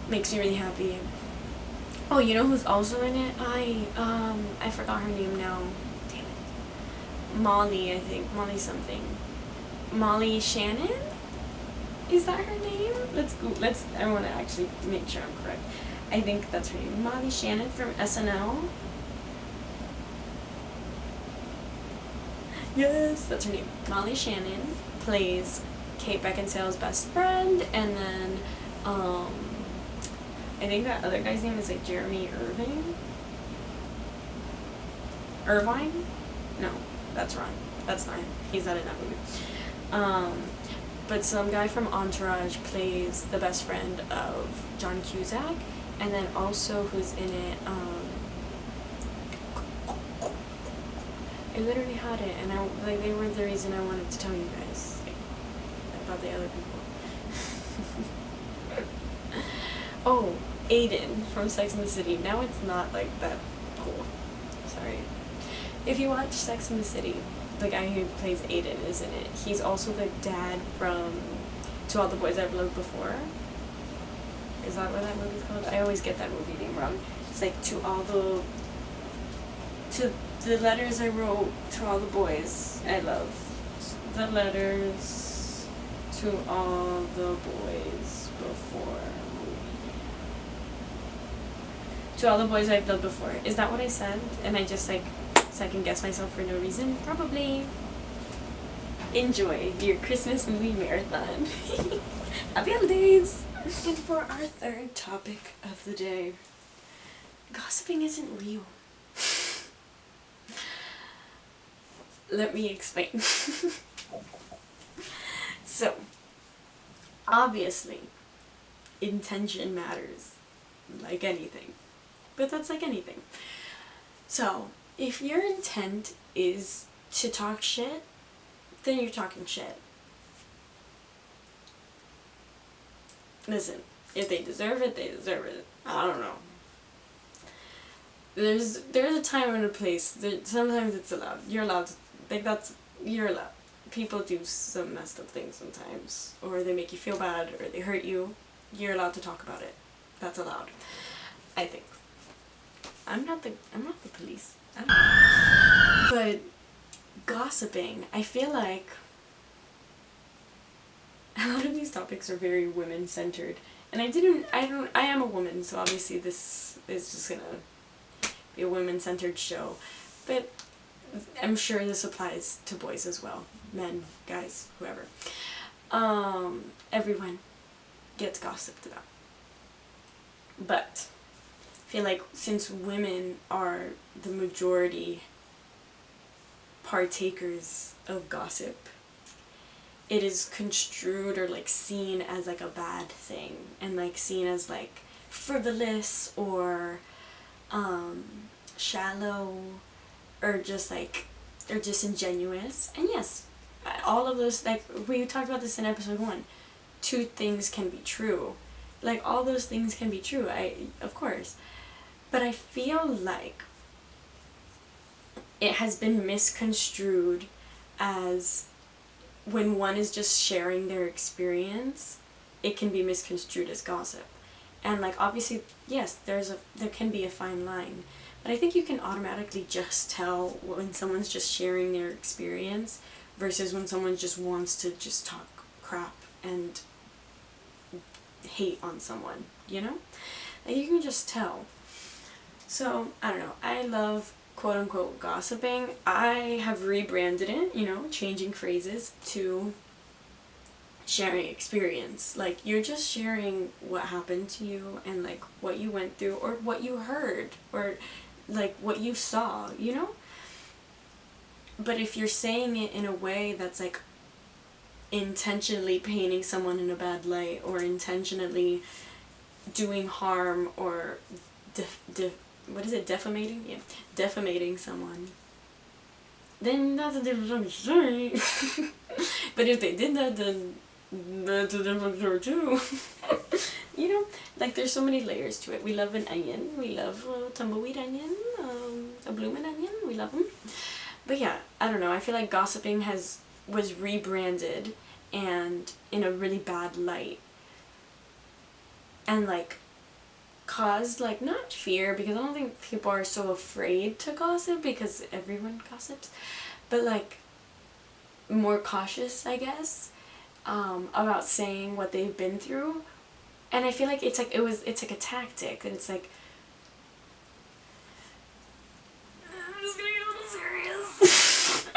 Makes me really happy. Oh, you know who's also in it? I forgot her name now. Damn it. Molly, I think. Molly something. Molly Shannon? Is that her name? I want to actually make sure I'm correct. I think that's her name. Molly Shannon from SNL. Yes, that's her name. Molly Shannon plays Kate Beckinsale's best friend, and then I think that other guy's name is like Jeremy Irvine? No, that's wrong. That's not him. He's not in that movie. But some guy from Entourage plays the best friend of John Cusack, and then also who's in it, I literally had it, and they were the reason I wanted to tell you guys about the other people. Oh, Aiden from Sex and the City. Now it's not like that cool. Sorry. If you watch Sex and the City, the guy who plays Aiden is in it. He's also the dad from To All the Boys I've Loved Before. Is that what that movie's called? I always get that movie name wrong. It's like to the letters I wrote to all the boys I love. The letters to all the boys before. To all the boys I've loved before. Is that what I said? And I just like second guess myself for no reason? Probably. Enjoy your Christmas movie marathon. Happy holidays! And for our third topic of the day, gossiping isn't real. Let me explain. So, obviously, intention matters, like anything. But that's like anything. So, if your intent is to talk shit, then you're talking shit. Listen, if they deserve it, they deserve it. I don't know. there's a time and a place. Sometimes it's allowed. You're allowed to, like, you're allowed. People do some messed up things sometimes, or they make you feel bad, or they hurt you. You're allowed to talk about it. That's allowed, I think. I'm not the police. I don't know. But gossiping, I feel like a lot of these topics are very women-centered. And I am a woman, so obviously this is just gonna be a women-centered show. But I'm sure this applies to boys as well. Men, guys, whoever. Everyone gets gossiped about. But I feel like since women are the majority partakers of gossip, it is construed or like seen as like a bad thing, and like seen as like frivolous or shallow or just like or disingenuous. And yes, all of those, like we talked about this in episode 1, 2 things can be true. Like all those things can be true, of course. But I feel like it has been misconstrued as when one is just sharing their experience, it can be misconstrued as gossip. And like obviously, yes, there can be a fine line. But I think you can automatically just tell when someone's just sharing their experience versus when someone just wants to just talk crap and hate on someone, you know? Like you can just tell. So, I don't know. I love quote-unquote gossiping. I have rebranded it, you know, changing phrases to sharing experience. Like, you're just sharing what happened to you and, like, what you went through or what you heard or, like, what you saw, you know? But if you're saying it in a way that's, like, intentionally painting someone in a bad light or intentionally doing harm or defamating? Yeah, defamating someone, then that's a different story. But if they did that, then that's a different story too. You know, like there's so many layers to it. We love an onion. We love a tumbleweed onion, a blooming onion. We love them. But yeah, I don't know. I feel like gossiping was rebranded and in a really bad light. And like caused like not fear, because I don't think people are so afraid to gossip because everyone gossips, but like more cautious, I guess, about saying what they've been through. And I feel like it's like a tactic, and it's like I'm just gonna get a little serious.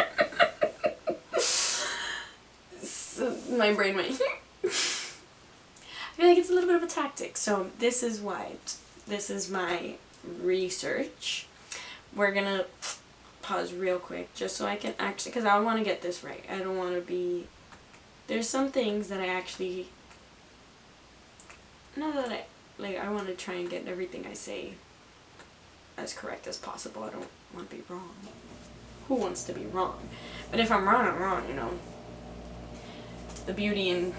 So my brain went I feel like it's a little bit of a tactic. So this is why. This is my research. We're gonna pause real quick just so I can actually, because I want to get this right. I don't want to be, there's some things that I actually, not that I want to try and get everything I say as correct as possible. I don't want to be wrong. Who wants to be wrong? But if I'm wrong, I'm wrong, you know. The beauty in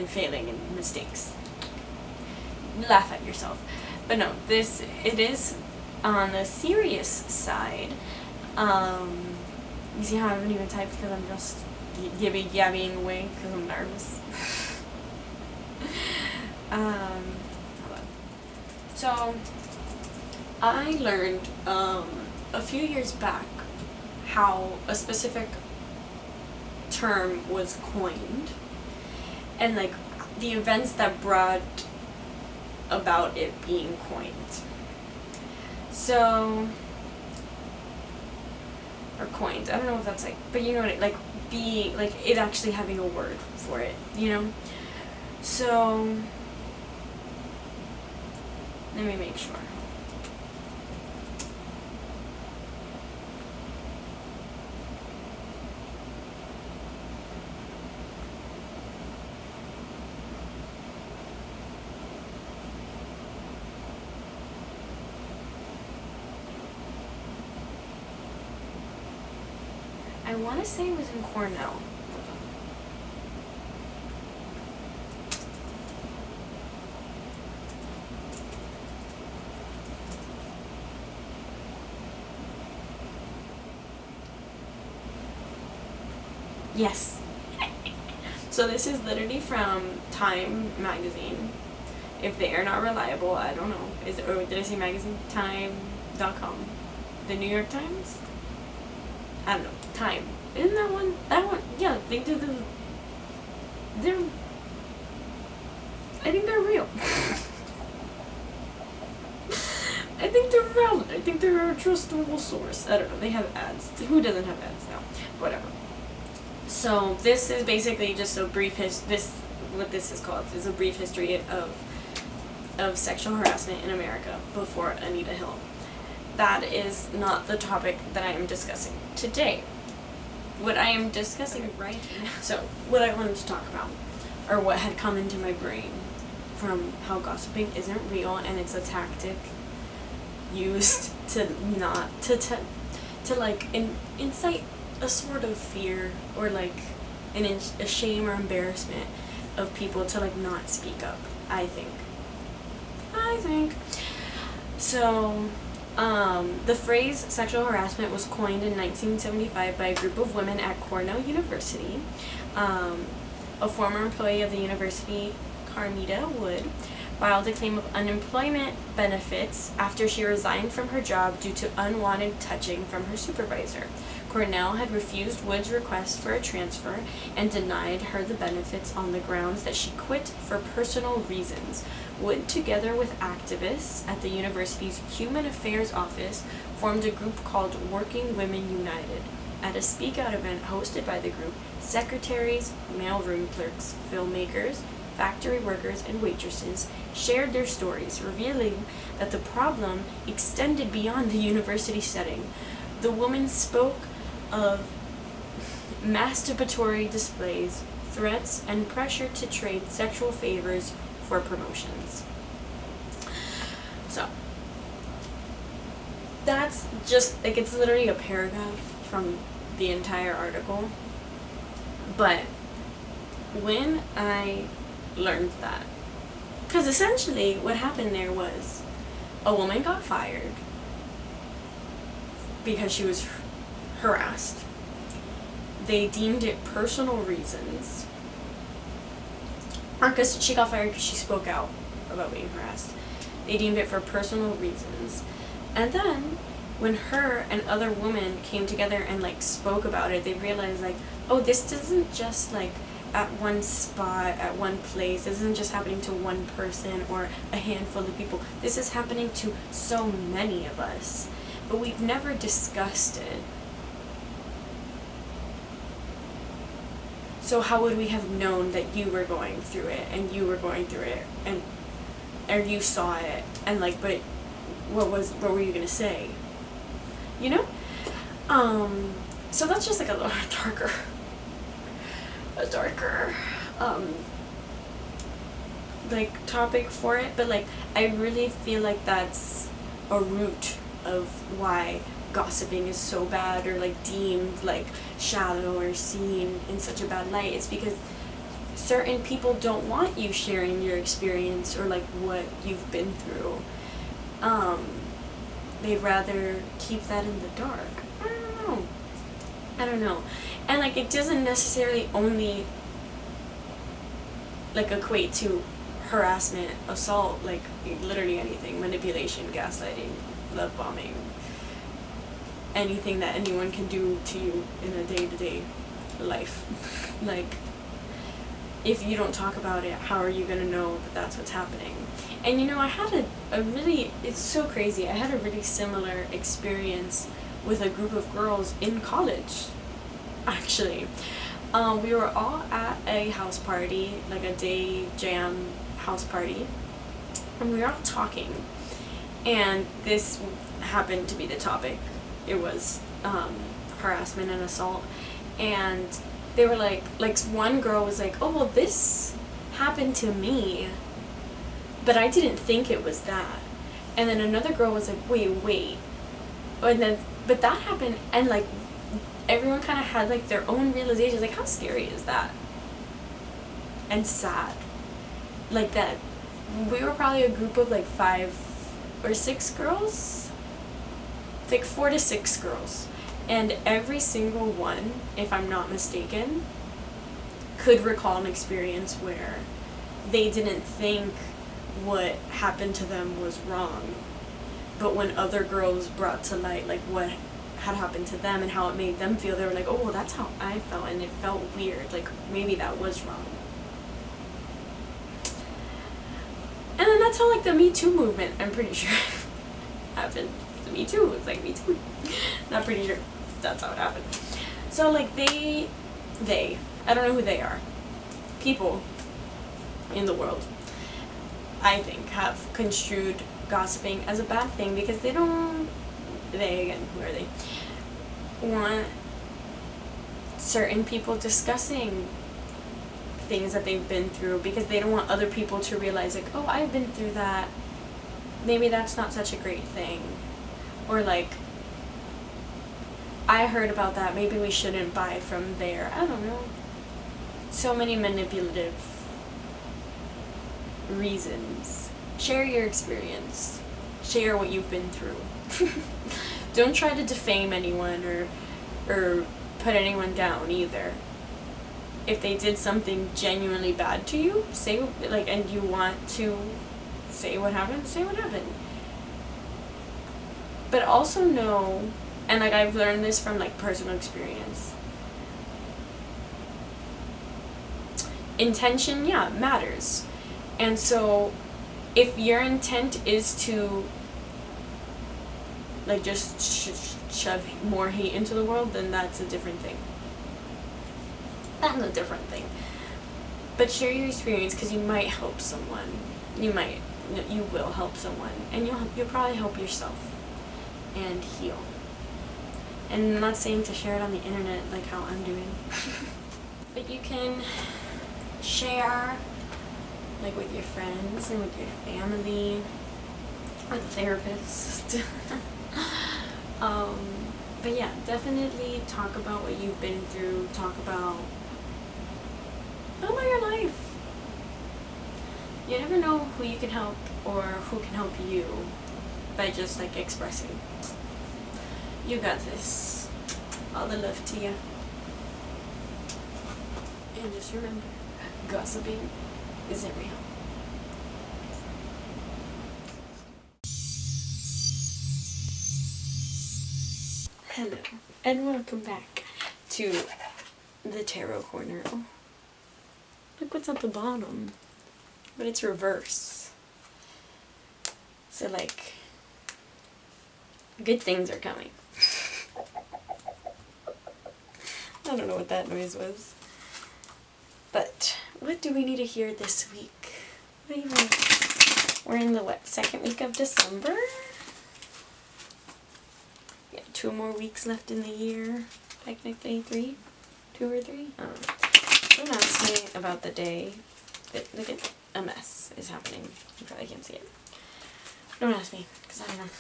failing and mistakes. Laugh at yourself. But no, it is on the serious side. You see how I haven't even typed because I'm just yabbying away because I'm nervous. Hold on. So, I learned a few years back how a specific term was coined, and like the events that brought about it being coined. So, or coined, I don't know if that's like, but you know what, like being, like it actually having a word for it, you know? So, let me make sure. I want to say it was in Cornell. Yes. So this is literally from Time magazine. If they are not reliable, I don't know. Is it, or did I say magazine? Time.com. The New York Times? I don't know. Time. Isn't that one? That one? Yeah, they do the... They're... I think they're real. I think they're valid. I think they're a trustable source. I don't know. They have ads. Who doesn't have ads now? Whatever. So this is basically just a brief what this is called is a brief history of sexual harassment in America before Anita Hill. That is not the topic that I am discussing today. What I am discussing right now, so what I wanted to talk about, or what had come into my brain from how gossiping isn't real and it's a tactic used to not to like incite a sort of fear or like a shame or embarrassment of people to like not speak up. I think so. The phrase sexual harassment was coined in 1975 by a group of women at Cornell University. A former employee of the university, Carnita Wood, filed a claim of unemployment benefits after she resigned from her job due to unwanted touching from her supervisor. Cornell had refused Wood's request for a transfer and denied her the benefits on the grounds that she quit for personal reasons. Wood, together with activists at the university's Human Affairs Office, formed a group called Working Women United. At a speak-out event hosted by the group, secretaries, mailroom clerks, filmmakers, factory workers, and waitresses shared their stories, revealing that the problem extended beyond the university setting. The women spoke of masturbatory displays, threats, and pressure to trade sexual favors for promotions. So, that's just, like, it's literally a paragraph from the entire article. But when I learned that, because essentially what happened there was a woman got fired because she was harassed. They deemed it personal reasons, or because she got fired because she spoke out about being harassed. They deemed it for personal reasons. And then when her and other women came together and like spoke about it, they realized like, oh, this isn't just like at one spot, at one place. This isn't just happening to one person or a handful of people. This is happening to so many of us, but we've never discussed it. So how would we have known that you were going through it and you were going through it and or you saw it and like, but what were you gonna say? You know? So that's just like a little darker like topic for it, but like I really feel like that's a root of why gossiping is so bad or like deemed like shallow or seen in such a bad light. It's because certain people don't want you sharing your experience or like what you've been through. They'd rather keep that in the dark. I don't know. And like it doesn't necessarily only like equate to harassment, assault, like literally anything, manipulation, gaslighting, love bombing, anything that anyone can do to you in a day-to-day life. Like, if you don't talk about it, how are you gonna know that that's what's happening? And you know, I had a really, it's so crazy, I had a really similar experience with a group of girls in college, actually. We were all at a house party, like a day jam house party, and we were all talking, and this happened to be the topic. It was harassment and assault, and they were like one girl was like, oh well, this happened to me, but I didn't think it was that. And then another girl was like, wait, and then but that happened, and like everyone kind of had like their own realizations. Like, how scary is that? And sad. Like that we were probably a group of like 5 or 6 girls, like 4 to 6 girls, And every single one, if I'm not mistaken, could recall an experience where they didn't think what happened to them was wrong, but when other girls brought to light like what had happened to them and how it made them feel, they were like, oh, well, that's how I felt, and it felt weird, like maybe that was wrong. And then that's how like the Me Too movement, I'm pretty sure, happened. The Me Too was like Me Too. Not pretty sure that's how it happened. So like they I don't know who they are, people in the world, I think, have construed gossiping as a bad thing because they don't, again, who are they, want certain people discussing things that they've been through, because they don't want other people to realize like, oh, I've been through that, maybe that's not such a great thing, or like, I heard about that, maybe we shouldn't buy from there. I don't know. So many manipulative reasons. Share your experience. Share what you've been through. Don't try to defame anyone or put anyone down either. If they did something genuinely bad to you, say, like, and you want to say what happened, say what happened. But also know, and like I've learned this from like personal experience, intention, yeah, matters. And so if your intent is to like just shove more hate into the world, then that's a different thing. That's a different thing. But share your experience, because you might help someone. You will help someone, and you'll probably help yourself and heal. And I'm not saying to share it on the internet like how I'm doing. But you can share like with your friends and with your family, with a therapist. But yeah, definitely talk about what you've been through. Talk about your life. You never know who you can help or who can help you by just like expressing. You got this. All the love to you. And just remember, gossiping isn't real. Hello, and welcome back to the Tarot Corner. Oh, look what's at the bottom. But it's reverse. So like, good things are coming. I don't know what that noise was. But what do we need to hear this week? We're in the second week of December? Yeah, 2 more weeks left in the year. Technically 3? 2 or 3? I don't know. Don't ask me about the day. Look at a mess is happening. You probably can't see it. Don't ask me, because I don't know.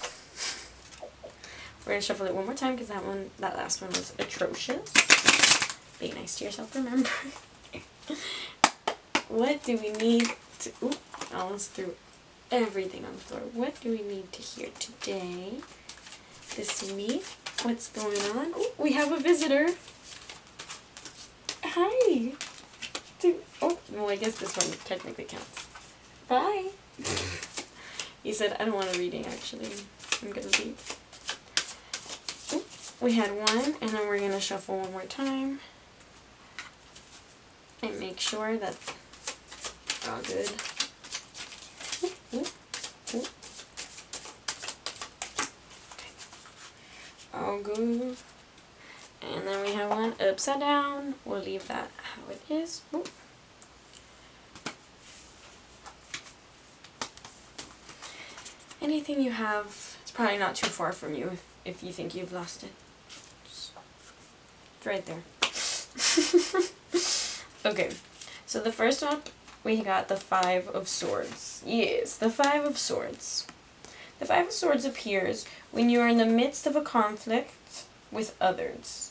We're going to shuffle it one more time, because that last one was atrocious. Be nice to yourself, remember. What do we need to... Ooh, I almost threw everything on the floor. What do we need to hear today? This week? What's going on? Ooh, we have a visitor. Hi. Oh, well, I guess this one technically counts. Bye. He said, I don't want a reading, actually. I'm going to leave. Ooh, we had one, and then we're going to shuffle one more time. And make sure that they're all good. Ooh, ooh, ooh. All good. And then we have one upside down. We'll leave that how it is. Ooh. Anything you have, it's probably not too far from you if you think you've lost it. It's right there. Okay, so the first up, we got the 5 of Swords. Yes, the 5 of Swords. The 5 of Swords appears when you are in the midst of a conflict with others.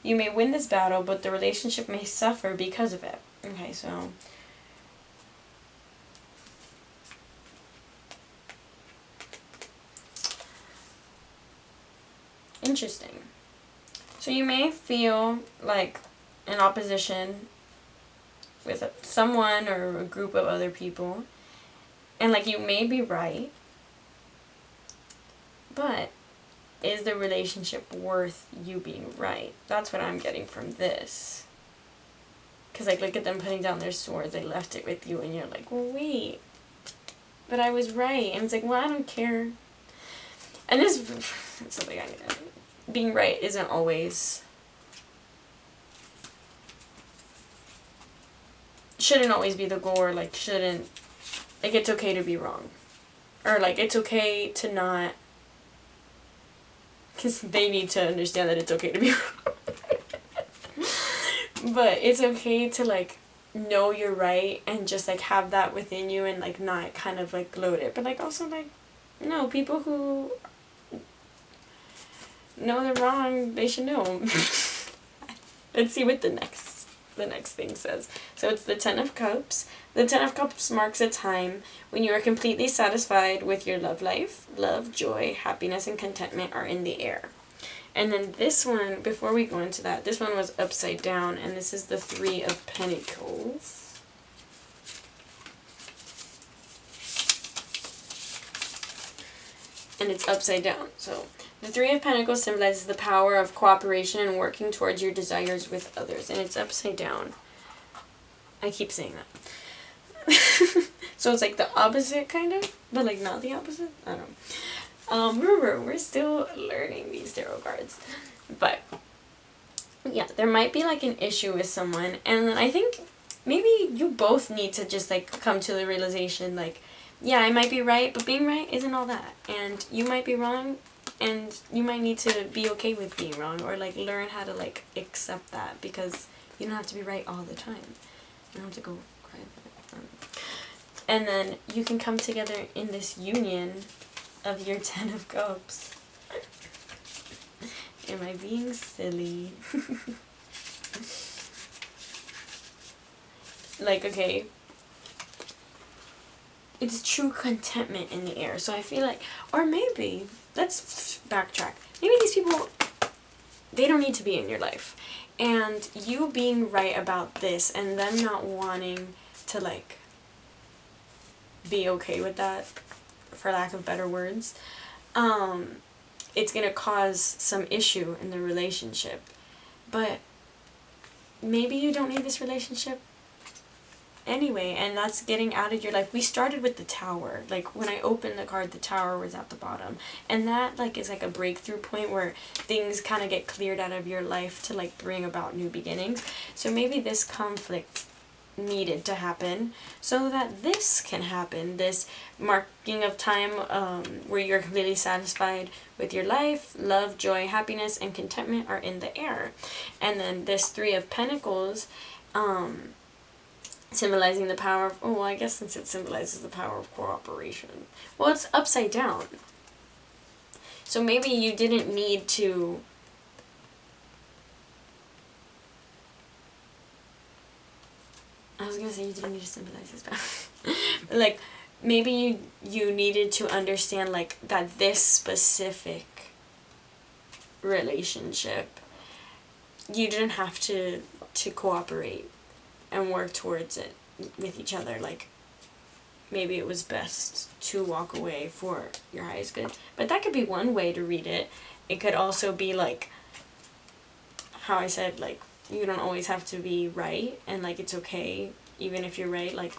You may win this battle, but the relationship may suffer because of it. Okay, so... interesting. So you may feel like an opposition with someone or a group of other people, and like you may be right, but is the relationship worth you being right? That's what I'm getting from this. Because like, look at them putting down their swords, they left it with you, and you're like, well, wait, but I was right. And it's like, well, I don't care. And this is something being right isn't always, shouldn't always be the goal, or like shouldn't, like it's okay to be wrong. Or like it's okay to not, because they need to understand that it's okay to be wrong. But it's okay to like know you're right and just like have that within you and like not kind of like gloat it. But like also like, no, people who know they're wrong, they should know. Let's see what the next thing says. So it's the Ten of Cups. The Ten of Cups marks a time when you are completely satisfied with your love life. Love, joy, happiness, and contentment are in the air. And then this one, before we go into that, this one was upside down, and this is the Three of Pentacles. And it's upside down. So the Three of Pentacles symbolizes the power of cooperation and working towards your desires with others. And it's upside down. I keep saying that. So it's like the opposite, kind of, but like not the opposite. I don't know. Remember, we're still learning these tarot cards. But yeah, there might be like an issue with someone, and then I think maybe you both need to just like come to the realization like, yeah, I might be right, but being right isn't all that. And you might be wrong, and you might need to be okay with being wrong, or like learn how to like accept that, because you don't have to be right all the time. You don't have to go cry about it. And then you can come together in this union of your Ten of Cups. Am I being silly? Like, okay, it's true contentment in the air. So I feel like, or maybe, let's backtrack. Maybe these people, they don't need to be in your life. And you being right about this and them not wanting to like be okay with that, for lack of better words, it's going to cause some issue in the relationship. But maybe you don't need this relationship anyway, and that's getting out of your life. We started with the Tower. Like, when I opened the card, the Tower was at the bottom. And that, like, is like a breakthrough point where things kind of get cleared out of your life to, like, bring about new beginnings. So maybe this conflict needed to happen so that this can happen, this marking of time where you're completely satisfied with your life. Love, joy, happiness, and contentment are in the air. And then this Three of Pentacles symbolizing the power of, oh, well, I guess since it symbolizes the power of cooperation, well, it's upside down, so maybe you didn't need to I was gonna say you didn't need to symbolize his power. But like, maybe you needed to understand like that this specific relationship, you didn't have to cooperate and work towards it with each other. Like, maybe it was best to walk away for your highest good. But that could be one way to read it. It could also be like how I said, like, you don't always have to be right, and like it's okay even if you're right, like,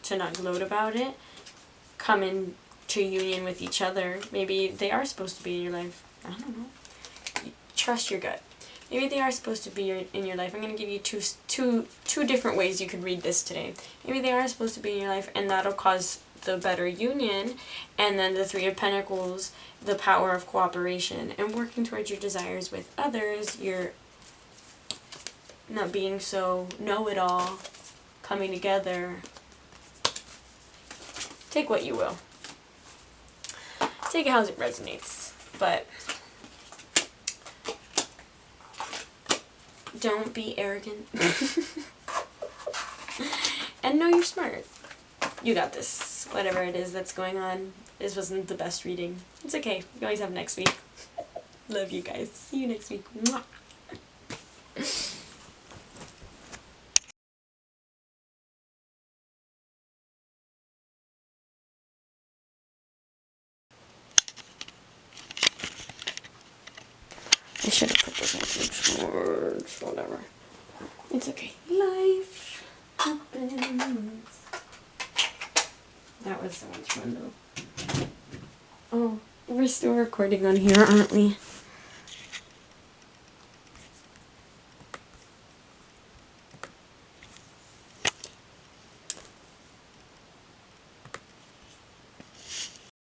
to not gloat about it. Come into union with each other. Maybe they are supposed to be in your life. I don't know. Trust your gut. Maybe they are supposed to be in your life. I'm going to give you two different ways you could read this today. Maybe they are supposed to be in your life, and that'll cause the better union. And then the Three of Pentacles, the power of cooperation and working towards your desires with others. You're not being so know-it-all, coming together. Take what you will. Take it how it resonates. But don't be arrogant. And know you're smart. You got this. Whatever it is that's going on. This wasn't the best reading. It's okay. You always have next week. Love you guys. See you next week. Mwah. I should have put this message words, whatever. It's okay. Life happens. That was so much fun though. Oh, we're still recording on here, aren't we?